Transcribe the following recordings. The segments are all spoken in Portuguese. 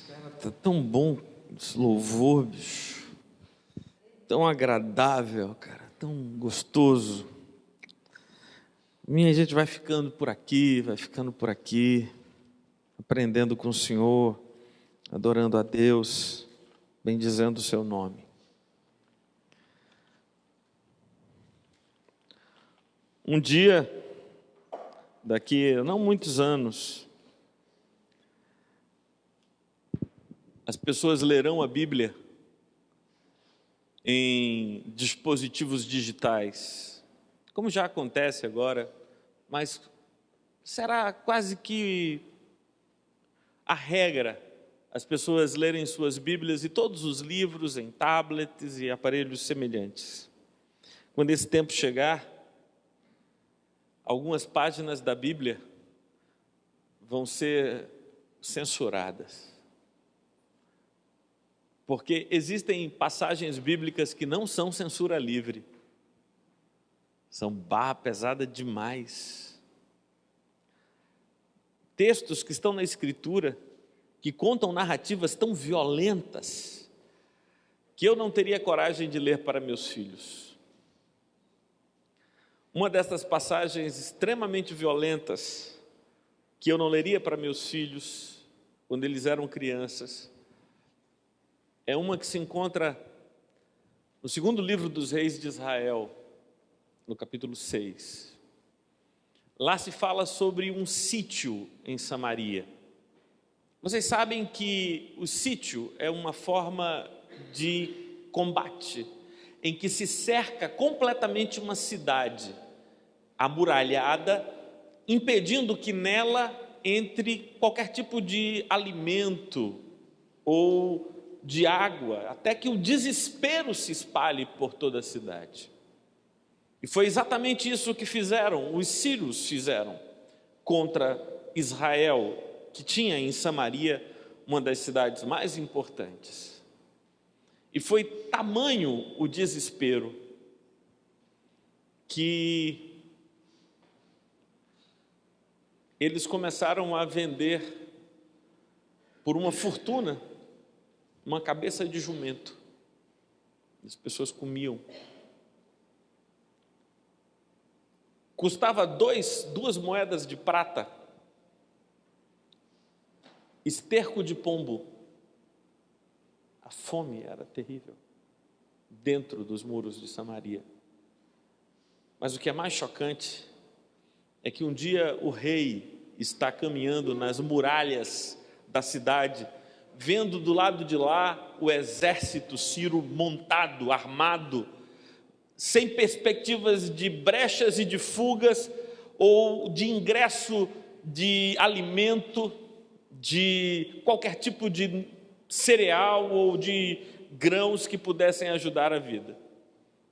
Cara, tá tão bom esse louvor, bicho. Tão agradável, cara. Tão gostoso. Minha gente vai ficando por aqui, aprendendo com o Senhor, adorando a Deus, bendizendo o seu nome. Um dia, daqui a não muitos anos, as pessoas lerão a Bíblia em dispositivos digitais, como já acontece agora, mas será quase que a regra as pessoas lerem suas Bíblias e todos os livros em tablets e aparelhos semelhantes. Quando esse tempo chegar, algumas páginas da Bíblia vão ser censuradas. Porque existem passagens bíblicas que não são censura livre. São barra pesada demais. Textos que estão na Escritura, que contam narrativas tão violentas, que eu não teria coragem de ler para meus filhos. Uma dessas passagens extremamente violentas, que eu não leria para meus filhos, quando eles eram crianças, é uma que se encontra no segundo livro dos reis de Israel, no capítulo 6. Lá se fala sobre um sítio em Samaria. Vocês sabem que o sítio é uma forma de combate, em que se cerca completamente uma cidade amuralhada, impedindo que nela entre qualquer tipo de alimento ou de água, até que o desespero se espalhe por toda a cidade. E foi exatamente isso que os sírios fizeram contra Israel, que tinha em Samaria uma das cidades mais importantes. E foi tamanho o desespero que eles começaram a vender por uma fortuna uma cabeça de jumento. As pessoas comiam. Custava 2 moedas de prata. Esterco de pombo. A fome era terrível dentro dos muros de Samaria. Mas o que é mais chocante é que um dia o rei está caminhando nas muralhas da cidade, vendo do lado de lá o exército sírio montado, armado, sem perspectivas de brechas e de fugas, ou de ingresso de alimento, de qualquer tipo de cereal ou de grãos que pudessem ajudar a vida.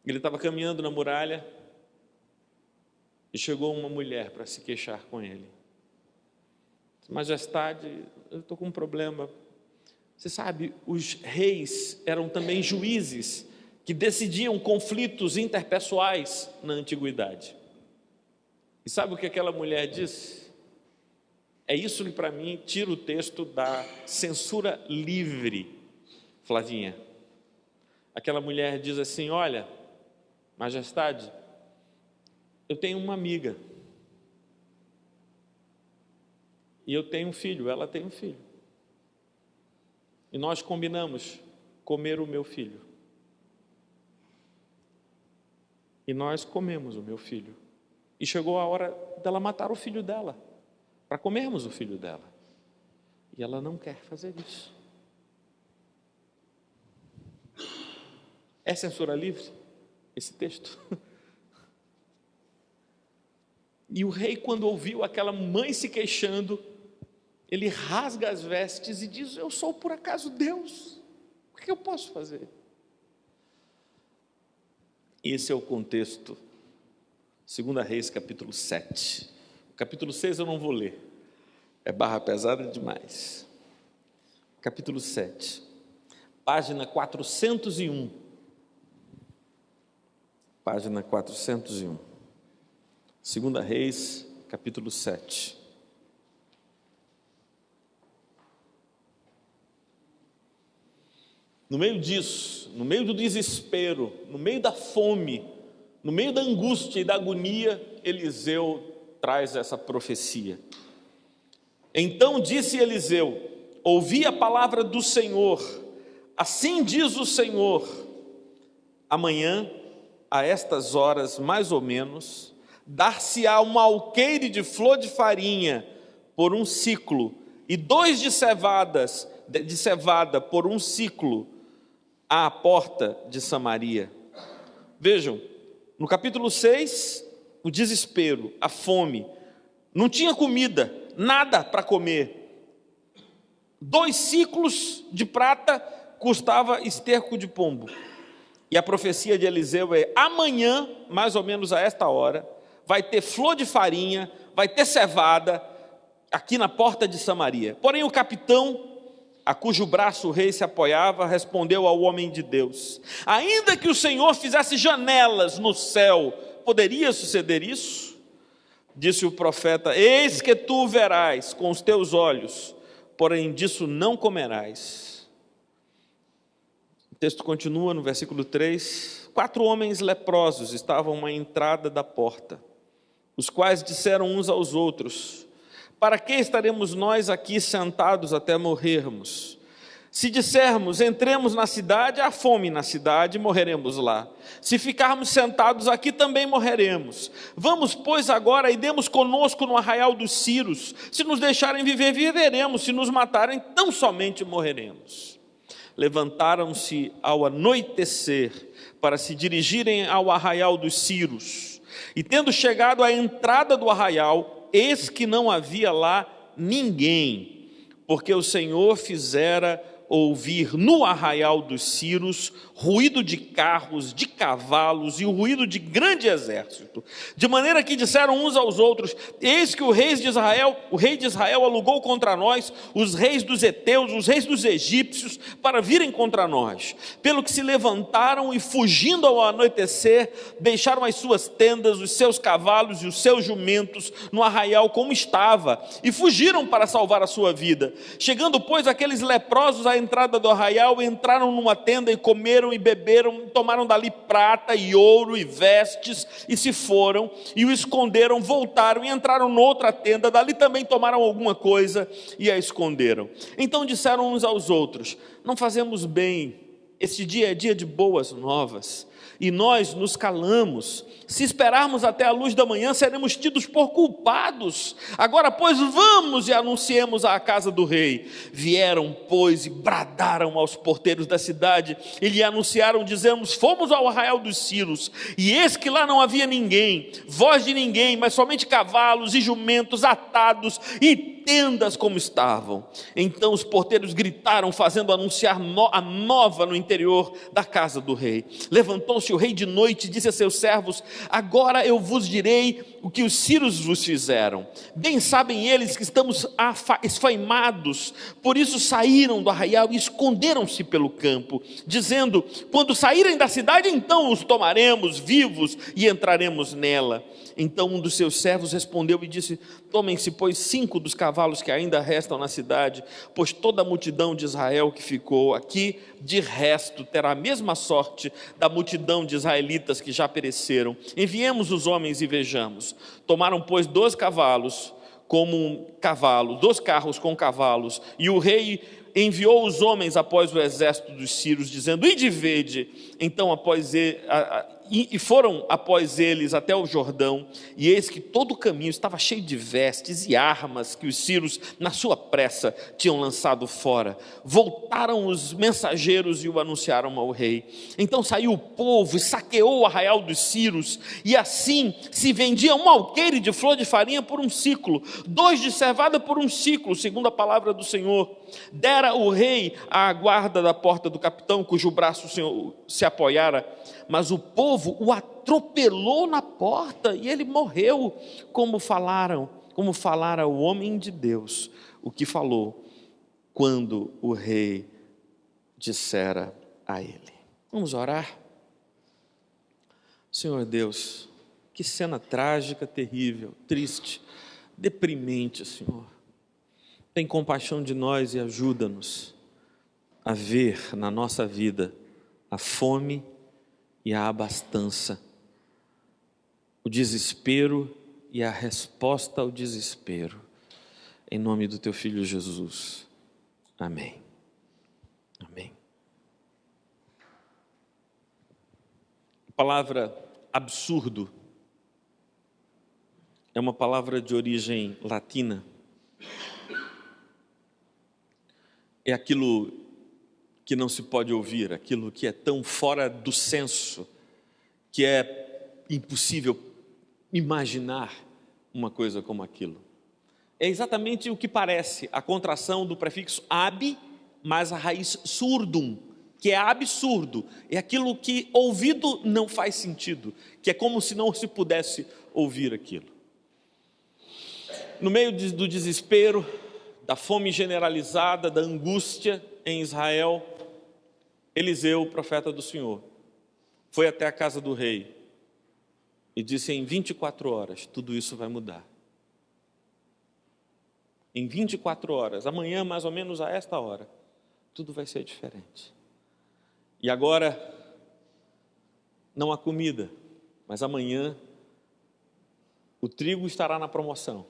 Ele estava caminhando na muralha e chegou uma mulher para se queixar com ele. Majestade, eu estou com um problema. Você sabe, os reis eram também juízes que decidiam conflitos interpessoais na antiguidade. E sabe o que aquela mulher disse? É isso que para mim tira o texto da censura livre, Flavinha. Aquela mulher diz assim: olha, Majestade, eu tenho uma amiga e eu tenho um filho, ela tem um filho. E nós combinamos comer o meu filho. E nós comemos o meu filho. E chegou a hora dela matar o filho dela, para comermos o filho dela. E ela não quer fazer isso. É censura livre esse texto? E o rei, quando ouviu aquela mãe se queixando, ele rasga as vestes e diz: eu sou por acaso Deus? O que eu posso fazer? Esse é o contexto, 2 Reis, capítulo 7. O capítulo 6 eu não vou ler, é barra pesada demais. Capítulo 7, página 401. Página 401. 2 Reis, capítulo 7. No meio disso, no meio do desespero, no meio da fome, no meio da angústia e da agonia, Eliseu traz essa profecia. Então disse Eliseu: ouvi a palavra do Senhor, assim diz o Senhor, amanhã, a estas horas mais ou menos, dar-se-á um alqueire de flor de farinha por um ciclo, e 2 de cevada por um ciclo, à porta de Samaria. Vejam, no capítulo 6, o desespero, a fome, não tinha comida, nada para comer. 2 ciclos de prata custava esterco de pombo. E a profecia de Eliseu é: amanhã, mais ou menos a esta hora, vai ter flor de farinha, vai ter cevada, aqui na porta de Samaria. Porém o capitão, a cujo braço o rei se apoiava, respondeu ao homem de Deus: ainda que o Senhor fizesse janelas no céu, poderia suceder isso? Disse o profeta: eis que tu verás com os teus olhos, porém disso não comerás. O texto continua no versículo 3: 4 homens leprosos estavam à entrada da porta, os quais disseram uns aos outros: para que estaremos nós aqui sentados até morrermos? Se dissermos, entremos na cidade, há fome na cidade, morreremos lá. Se ficarmos sentados aqui, também morreremos. Vamos, pois, agora e demos conosco no arraial dos Círios. Se nos deixarem viver, viveremos. Se nos matarem, tão somente morreremos. Levantaram-se ao anoitecer para se dirigirem ao arraial dos Círios. E tendo chegado à entrada do arraial, eis que não havia lá ninguém, porque o Senhor fizera ouvir no arraial dos Círios ruído de carros, de cavalos e o ruído de grande exército, de maneira que disseram uns aos outros: eis que o rei de Israel alugou contra nós os reis dos heteus, os reis dos egípcios, para virem contra nós. Pelo que se levantaram e, fugindo ao anoitecer, deixaram as suas tendas, os seus cavalos e os seus jumentos no arraial como estava, e fugiram para salvar a sua vida. Chegando, pois, aqueles leprosos à entrada do arraial, entraram numa tenda e comeram e beberam, tomaram dali prata e ouro e vestes, e se foram, e o esconderam, voltaram e entraram noutra tenda, dali também tomaram alguma coisa e a esconderam. Então disseram uns aos outros: não fazemos bem, este dia é dia de boas novas, e nós nos calamos. Se esperarmos até a luz da manhã, seremos tidos por culpados. Agora, pois, vamos e anunciemos à casa do rei. Vieram, pois, e bradaram aos porteiros da cidade, e lhe anunciaram, dizendo: fomos ao arraial dos Círios, e eis que lá não havia ninguém, voz de ninguém, mas somente cavalos e jumentos atados, e tendas como estavam. Então os porteiros gritaram, fazendo anunciar a nova no interior da casa do rei. Levantou-se o rei de noite e disse a seus servos: agora eu vos direi o que os sírios vos fizeram. Bem sabem eles que estamos esfaimados, por isso saíram do arraial e esconderam-se pelo campo, dizendo: quando saírem da cidade, então os tomaremos vivos e entraremos nela. Então um dos seus servos respondeu e disse: tomem-se, pois, 5 dos cavalos que ainda restam na cidade, pois toda a multidão de Israel que ficou aqui, de resto, terá a mesma sorte da multidão de israelitas que já pereceram. Enviemos os homens e vejamos. Tomaram, pois, 2 cavalos como cavalos, 2 carros com cavalos, e o rei enviou os homens após o exército dos sírios, dizendo: ide vede. Então foram após eles até o Jordão, e eis que todo o caminho estava cheio de vestes e armas que os sírios, na sua pressa, tinham lançado fora. Voltaram os mensageiros e o anunciaram ao rei. Então saiu o povo e saqueou o arraial dos sírios, e assim se vendia um alqueire de flor de farinha por um ciclo, 2 de cevada por um ciclo, segundo a palavra do Senhor. Dera o rei à guarda da porta do capitão, cujo braço o Senhor se apoiara, mas o povo o atropelou na porta e ele morreu, como falara o homem de Deus, o que falou quando o rei dissera a ele. Vamos orar? Senhor Deus, que cena trágica, terrível, triste, deprimente, Senhor. Tem compaixão de nós e ajuda-nos haver na nossa vida a fome e a abastança, o desespero e a resposta ao desespero. Em nome do teu Filho Jesus. Amém. Amém. A palavra absurdo é uma palavra de origem latina. É aquilo que não se pode ouvir, aquilo que é tão fora do senso, que é impossível imaginar uma coisa como aquilo. É exatamente o que parece a contração do prefixo ab, mais a raiz surdum, que é absurdo, é aquilo que ouvido não faz sentido, que é como se não se pudesse ouvir aquilo. No meio do desespero, da fome generalizada, da angústia em Israel, Eliseu, o profeta do Senhor, foi até a casa do rei e disse: em 24 horas tudo isso vai mudar. Em 24 horas, amanhã mais ou menos a esta hora, tudo vai ser diferente. E agora, não há comida, mas amanhã o trigo estará na promoção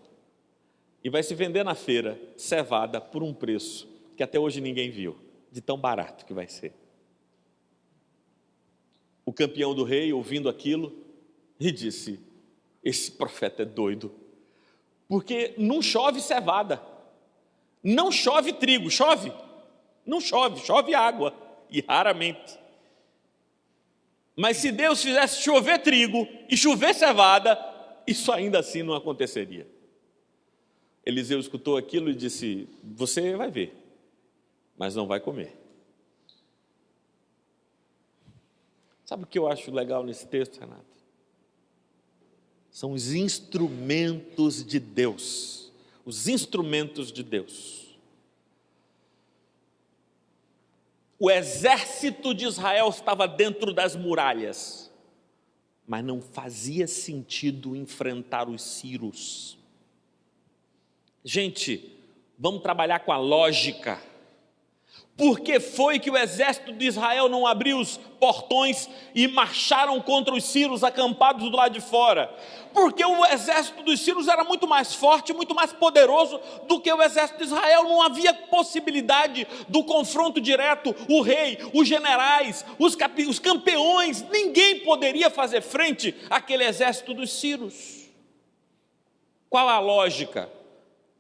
e vai se vender na feira cevada por um preço que até hoje ninguém viu, de tão barato que vai ser. O campeão do rei, ouvindo aquilo, e disse: esse profeta é doido, porque não chove cevada, não chove trigo, chove? Não chove, chove água, e raramente. Mas se Deus fizesse chover trigo e chover cevada, isso ainda assim não aconteceria. Eliseu escutou aquilo e disse: você vai ver, mas não vai comer. Sabe o que eu acho legal nesse texto, Renato? São os instrumentos de Deus. Os instrumentos de Deus. O exército de Israel estava dentro das muralhas, mas não fazia sentido enfrentar os sírios. Gente, vamos trabalhar com a lógica. Por que foi que o exército de Israel não abriu os portões e marcharam contra os sírios acampados do lado de fora? Porque o exército dos sírios era muito mais forte, muito mais poderoso do que o exército de Israel. Não havia possibilidade do confronto direto. O rei, os generais, os campeões, ninguém poderia fazer frente àquele exército dos sírios. Qual a lógica?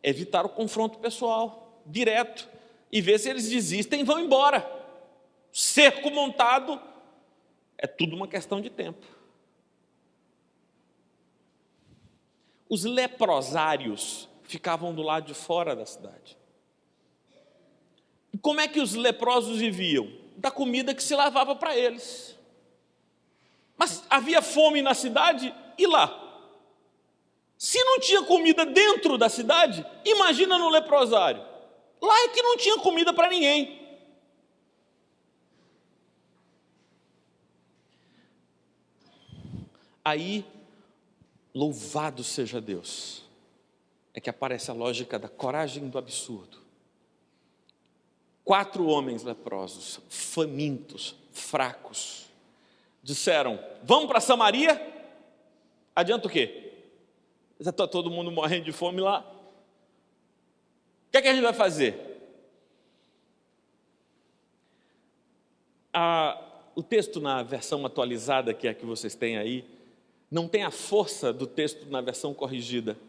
Evitar o confronto pessoal, direto, e ver se eles desistem e vão embora. Cerco montado, é tudo uma questão de tempo. Os leprosários ficavam do lado de fora da cidade. E como é que os leprosos viviam? Da comida que se lavava para eles. Mas havia fome na cidade e lá? Se não tinha comida dentro da cidade, imagina no leprosário. Lá é que não tinha comida para ninguém. Aí, louvado seja Deus, é que aparece a lógica da coragem do absurdo. 4 homens leprosos, famintos, fracos, disseram: vamos para Samaria? Adianta o quê? Já está todo mundo morrendo de fome lá. O que é que a gente vai fazer? O texto na versão atualizada, que é a que vocês têm aí, não tem a força do texto na versão corrigida.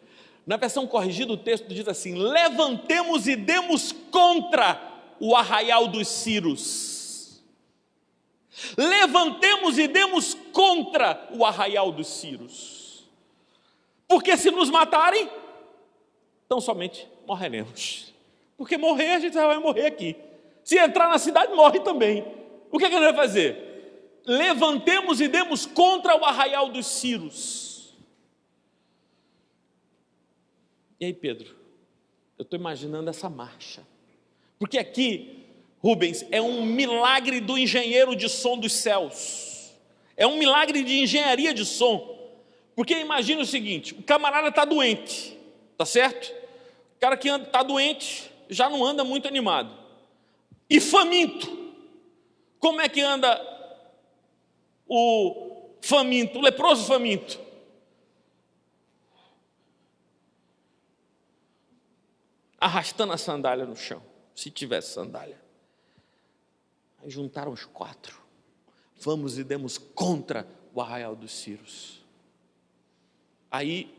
Na versão corrigida o texto diz assim: levantemos e demos contra o arraial dos sírios. Levantemos e demos contra o arraial dos sírios. Porque se nos matarem, então somente morreremos. Porque morrer, a gente já vai morrer aqui. Se entrar na cidade, morre também. O que é que a gente vai fazer? Levantemos e demos contra o arraial dos sírios. E aí, Pedro, eu estou imaginando essa marcha. Porque aqui, Rubens, é um milagre do engenheiro de som dos céus. É um milagre de engenharia de som. Porque imagina o seguinte: o camarada está doente, tá certo? O cara que está doente já não anda muito animado. e faminto. Como é que anda o faminto, o leproso faminto? Arrastando a sandália no chão, se tivesse sandália. Aí juntaram os 4. Vamos e demos contra o arraial dos Círios. Aí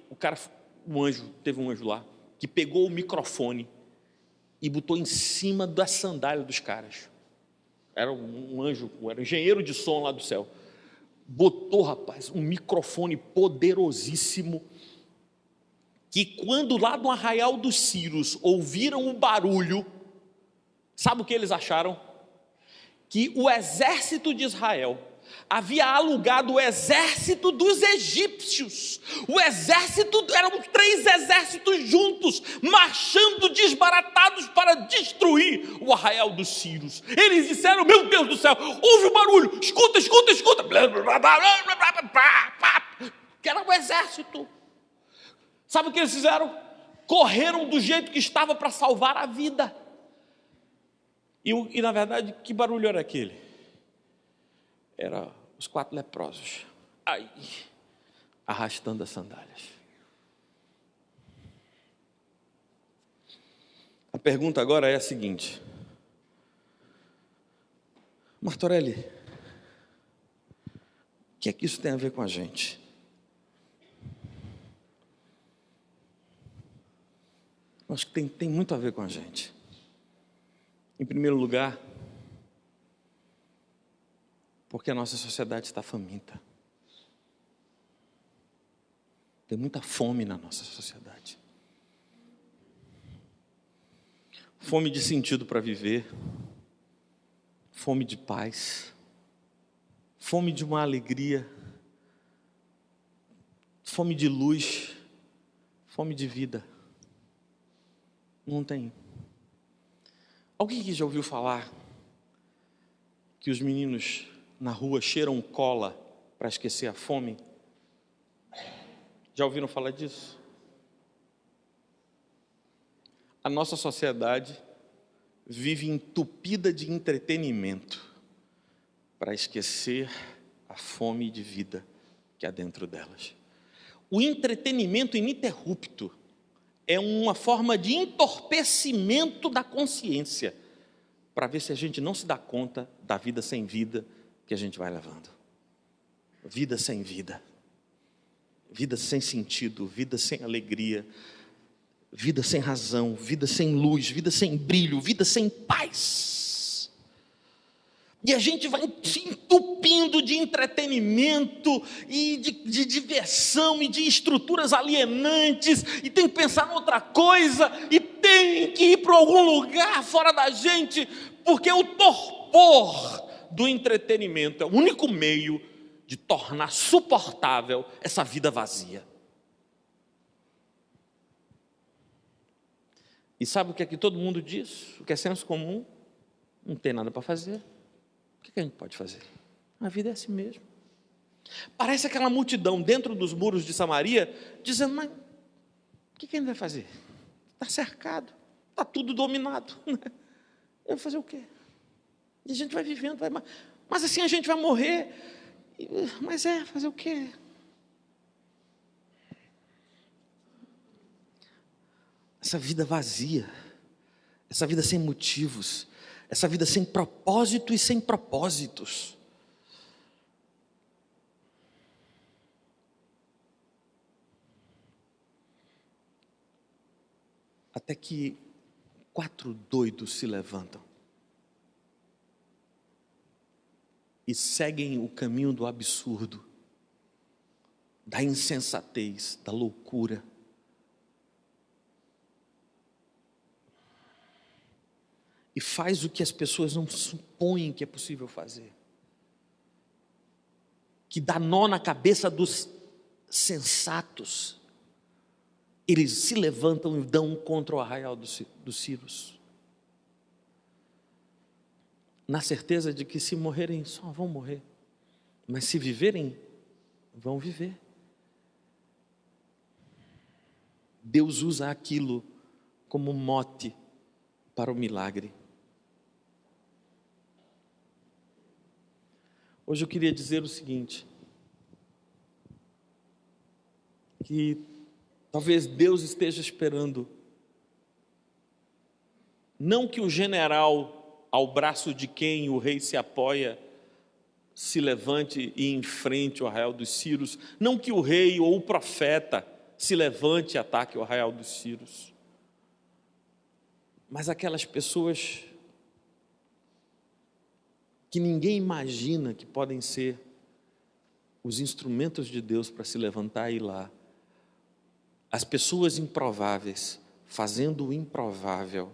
teve um anjo lá, que pegou o microfone e botou em cima da sandália dos caras. Era um anjo, era um engenheiro de som lá do céu. Botou, rapaz, um microfone poderosíssimo, que quando lá no arraial dos Círios ouviram o barulho, sabe o que eles acharam? Que o exército de Israel havia alugado o exército dos egípcios. O exército, eram 3 exércitos juntos, marchando desbaratados para destruir o arraial dos Círios. Eles disseram: meu Deus do céu, ouve o barulho, escuta. Que era o exército. Sabe o que eles fizeram? Correram do jeito que estava para salvar a vida. E na verdade, que barulho era aquele? Era os 4 leprosos, arrastando as sandálias. A pergunta agora é a seguinte: Martorelli, o que é que isso tem a ver com a gente? Acho que tem muito a ver com a gente. Em primeiro lugar, porque a nossa sociedade está faminta. Tem muita fome na nossa sociedade. Fome de sentido para viver, fome de paz, fome de uma alegria, fome de luz, fome de vida. Não tem. Alguém que já ouviu falar que os meninos na rua cheiram cola para esquecer a fome? Já ouviram falar disso? A nossa sociedade vive entupida de entretenimento para esquecer a fome de vida que há dentro delas. O entretenimento ininterrupto é uma forma de entorpecimento da consciência, para ver se a gente não se dá conta da vida sem vida que a gente vai levando. Vida sem vida, vida sem sentido, vida sem alegria, vida sem razão, vida sem luz, vida sem brilho, vida sem paz. E a gente vai se entupindo de entretenimento e de diversão e de estruturas alienantes, e tem que pensar em outra coisa, e tem que ir para algum lugar fora da gente, porque o torpor do entretenimento é o único meio de tornar suportável essa vida vazia. E sabe o que é que todo mundo diz? O que é senso comum? Não tem nada para fazer. O que a gente pode fazer? A vida é assim mesmo. Parece aquela multidão dentro dos muros de Samaria, dizendo: mas o que a gente vai fazer? Está cercado, está tudo dominado. Eu vou fazer o quê? E a gente vai vivendo, mas assim a gente vai morrer. Mas fazer o quê? Essa vida vazia, essa vida sem motivos, essa vida sem propósito e sem propósitos. Até que 4 doidos se levantam e seguem o caminho do absurdo, da insensatez, da loucura. E faz o que as pessoas não supõem que é possível fazer. Que dá nó na cabeça dos sensatos. Eles se levantam e dão contra o arraial dos Círios. Na certeza de que se morrerem, só vão morrer. Mas se viverem, vão viver. Deus usa aquilo como mote para o milagre. Hoje eu queria dizer o seguinte, que talvez Deus esteja esperando, não que o general ao braço de quem o rei se apoia se levante e enfrente o arraial dos Círios, não que o rei ou o profeta se levante e ataque o arraial dos Círios, mas aquelas pessoas que ninguém imagina que podem ser os instrumentos de Deus para se levantar e ir lá. As pessoas improváveis fazendo o improvável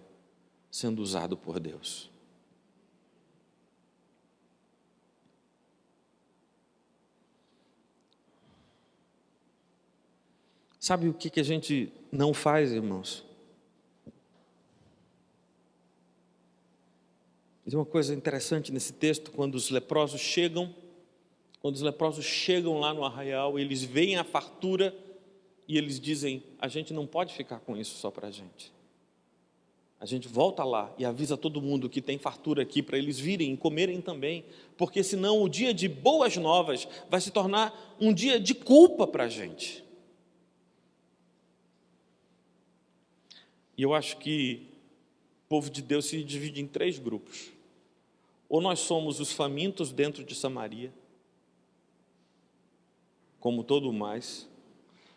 sendo usado por Deus. Sabe o que a gente não faz, irmãos? Tem uma coisa interessante nesse texto, quando os leprosos chegam lá no arraial, eles veem a fartura e eles dizem, a gente não pode ficar com isso só para a gente. A gente volta lá e avisa todo mundo que tem fartura aqui para eles virem e comerem também, porque senão o dia de boas novas vai se tornar um dia de culpa para a gente. E eu acho que o povo de Deus se divide em 3 grupos. Ou nós somos os famintos dentro de Samaria, como todo o mais,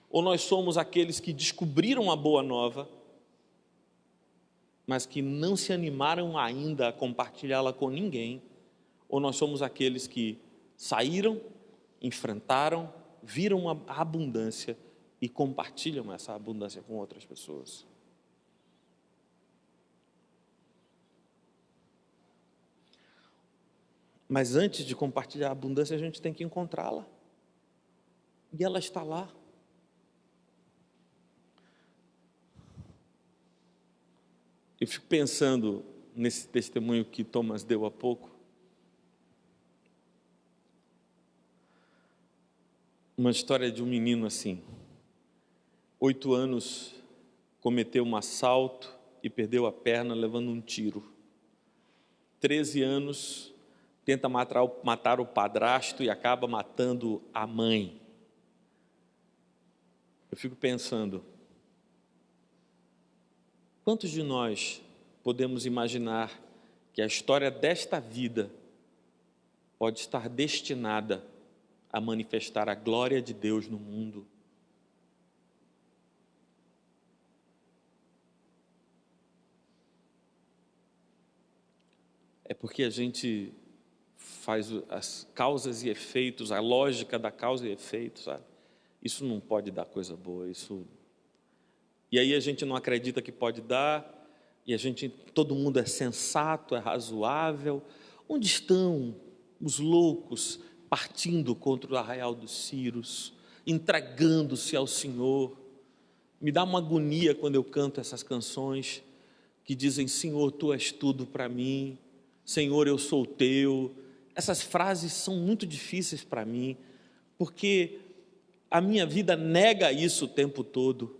ou nós somos aqueles que descobriram a boa nova, mas que não se animaram ainda a compartilhá-la com ninguém, ou nós somos aqueles que saíram, enfrentaram, viram a abundância e compartilham essa abundância com outras pessoas. Mas antes de compartilhar a abundância, a gente tem que encontrá-la. E ela está lá. Eu fico pensando nesse testemunho que Thomas deu há pouco. Uma história de um menino assim. 8 anos, cometeu um assalto e perdeu a perna levando um tiro. 13 anos, tenta matar o padrasto e acaba matando a mãe. Eu fico pensando, quantos de nós podemos imaginar que a história desta vida pode estar destinada a manifestar a glória de Deus no mundo? É porque a gente faz as causas e efeitos, a lógica da causa e efeito, sabe? Isso não pode dar coisa boa, isso. E aí a gente não acredita que pode dar, e todo mundo é sensato, é razoável. Onde estão os loucos partindo contra o arraial dos Círios, entregando-se ao Senhor? Me dá uma agonia quando eu canto essas canções que dizem, Senhor, Tu és tudo para mim, Senhor, eu sou Teu. Essas frases são muito difíceis para mim, porque a minha vida nega isso o tempo todo.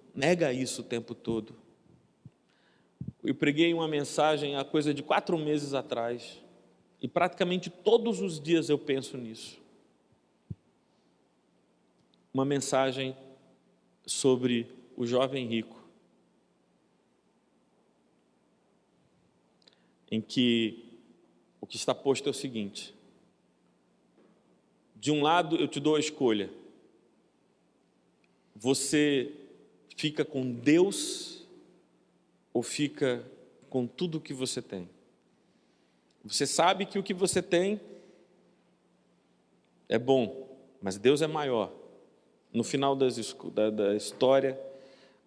Eu preguei uma mensagem há coisa de 4 meses atrás, e praticamente todos os dias eu penso nisso. Uma mensagem sobre o jovem rico, em que o que está posto é o seguinte: de um lado eu te dou a escolha, você fica com Deus ou fica com tudo o que você tem? Você sabe que o que você tem é bom, mas Deus é maior. No final da história,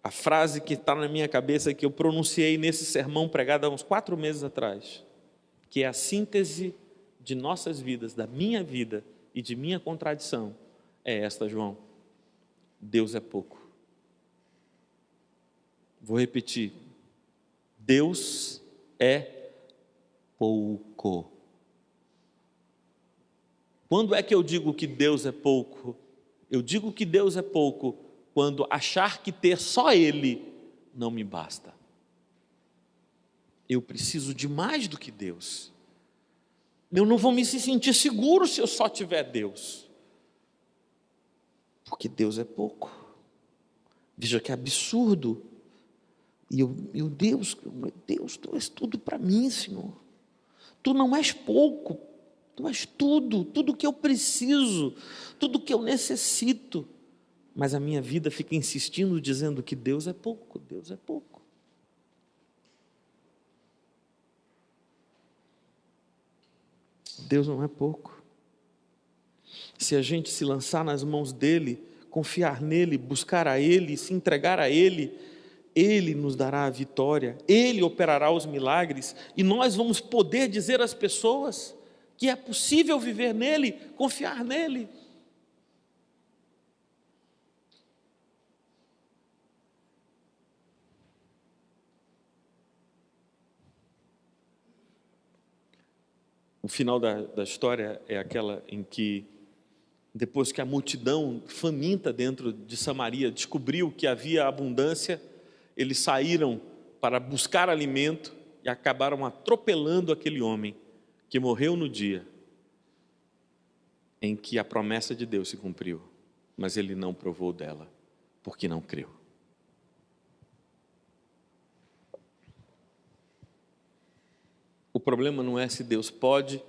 a frase que está na minha cabeça, que eu pronunciei nesse sermão pregado há uns 4 meses atrás, que é a síntese de nossas vidas, da minha vida e de minha contradição, é esta, João: Deus é pouco. Vou repetir: Deus é pouco. Quando é que eu digo que Deus é pouco? Eu digo que Deus é pouco quando achar que ter só Ele não me basta. Eu preciso de mais do que Deus. Eu não vou me sentir seguro se eu só tiver Deus. Porque Deus é pouco. Veja que absurdo. E eu, Deus, Tu és tudo para mim, Senhor. Tu não és pouco, Tu és tudo que eu preciso, tudo que eu necessito. Mas a minha vida fica insistindo, dizendo que Deus é pouco, Deus é pouco. Deus não é pouco. Se a gente se lançar nas mãos dEle, confiar nele, buscar a Ele, se entregar a Ele, Ele nos dará a vitória, Ele operará os milagres, e nós vamos poder dizer às pessoas que é possível viver nele, confiar nele. O final da história é aquela em que, depois que a multidão faminta dentro de Samaria descobriu que havia abundância, eles saíram para buscar alimento e acabaram atropelando aquele homem que morreu no dia em que a promessa de Deus se cumpriu, mas ele não provou dela, porque não creu. O problema não é se Deus pode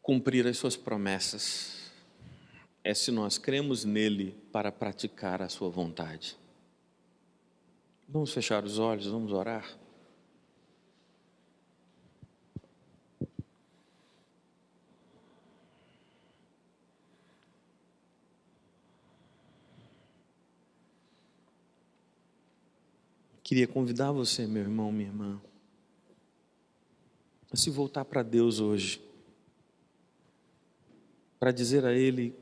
cumprir as suas promessas, é se nós cremos nele para praticar a sua vontade. Vamos fechar os olhos, vamos orar. Queria convidar você, meu irmão, minha irmã, a se voltar para Deus hoje, para dizer a Ele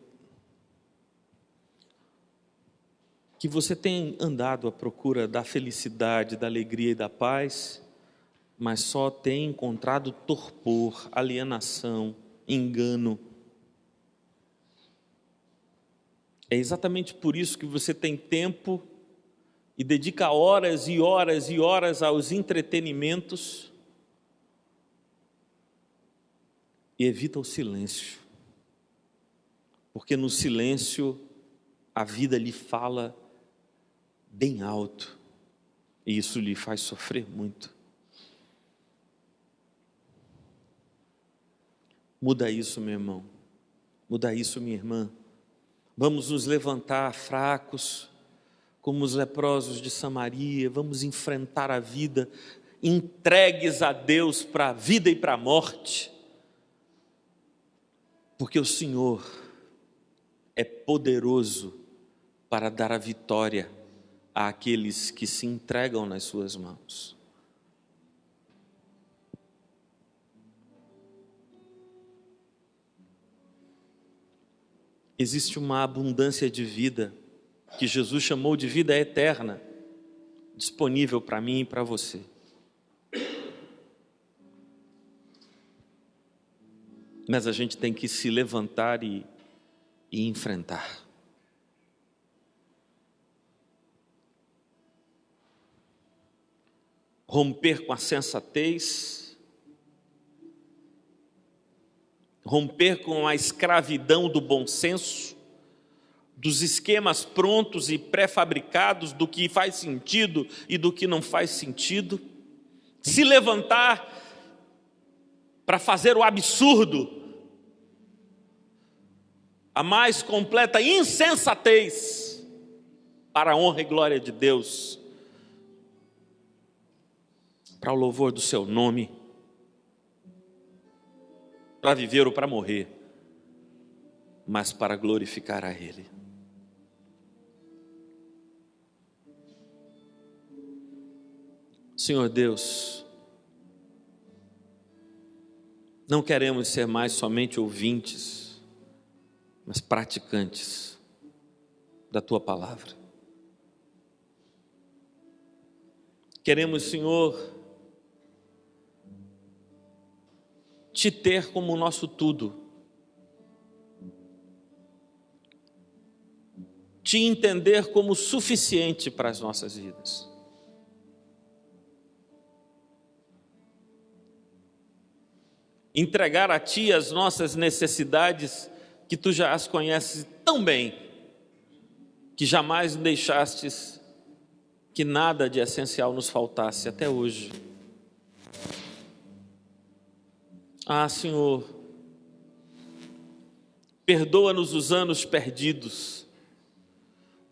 que você tem andado à procura da felicidade, da alegria e da paz, mas só tem encontrado torpor, alienação, engano. É exatamente por isso que você tem tempo e dedica horas e horas e horas aos entretenimentos e evita o silêncio, porque no silêncio a vida lhe fala bem alto e isso lhe faz sofrer muito. Muda isso, meu irmão, muda isso, minha irmã. Vamos nos levantar fracos, como os leprosos de Samaria, vamos enfrentar a vida, entregues a Deus para a vida e para a morte, porque o Senhor é poderoso para dar a vitória àqueles que se entregam nas suas mãos. Existe uma abundância de vida, que Jesus chamou de vida eterna, disponível para mim e para você. Mas a gente tem que se levantar e enfrentar. Romper com a sensatez, romper com a escravidão do bom senso, dos esquemas prontos e pré-fabricados do que faz sentido e do que não faz sentido, se levantar para fazer o absurdo, a mais completa insensatez, para a honra e glória de Deus, para o louvor do seu nome, para viver ou para morrer, mas para glorificar a Ele. Senhor Deus, não queremos ser mais somente ouvintes, mas praticantes da Tua palavra. Queremos, Senhor, Te ter como nosso tudo, Te entender como suficiente para as nossas vidas. entregar a Ti as nossas necessidades, que Tu já as conheces tão bem, que jamais deixastes que nada de essencial nos faltasse até hoje. Ah, Senhor, perdoa-nos os anos perdidos,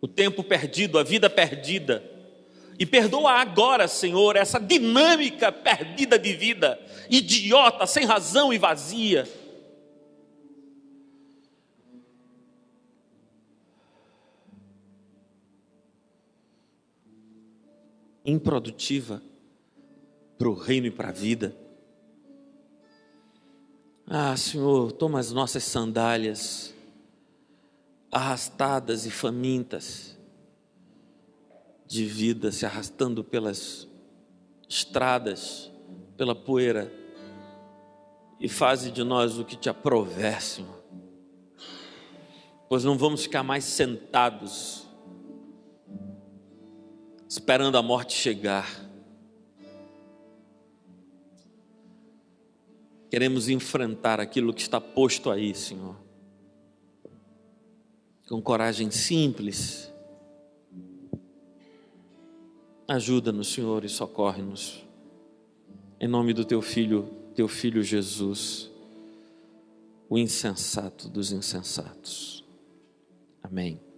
o tempo perdido, a vida perdida, e perdoa agora, Senhor, essa dinâmica perdida de vida, idiota, sem razão e vazia. Improdutiva para o reino e para a vida. Ah, Senhor, toma as nossas sandálias, arrastadas e famintas de vida, se arrastando pelas estradas, pela poeira, e faze de nós o que te aprouver, Senhor, pois não vamos ficar mais sentados, esperando a morte chegar. Queremos enfrentar aquilo que está posto aí, Senhor, com coragem simples. Ajuda-nos, Senhor, e socorre-nos. Em nome do Teu Filho Jesus, o insensato dos insensatos. Amém.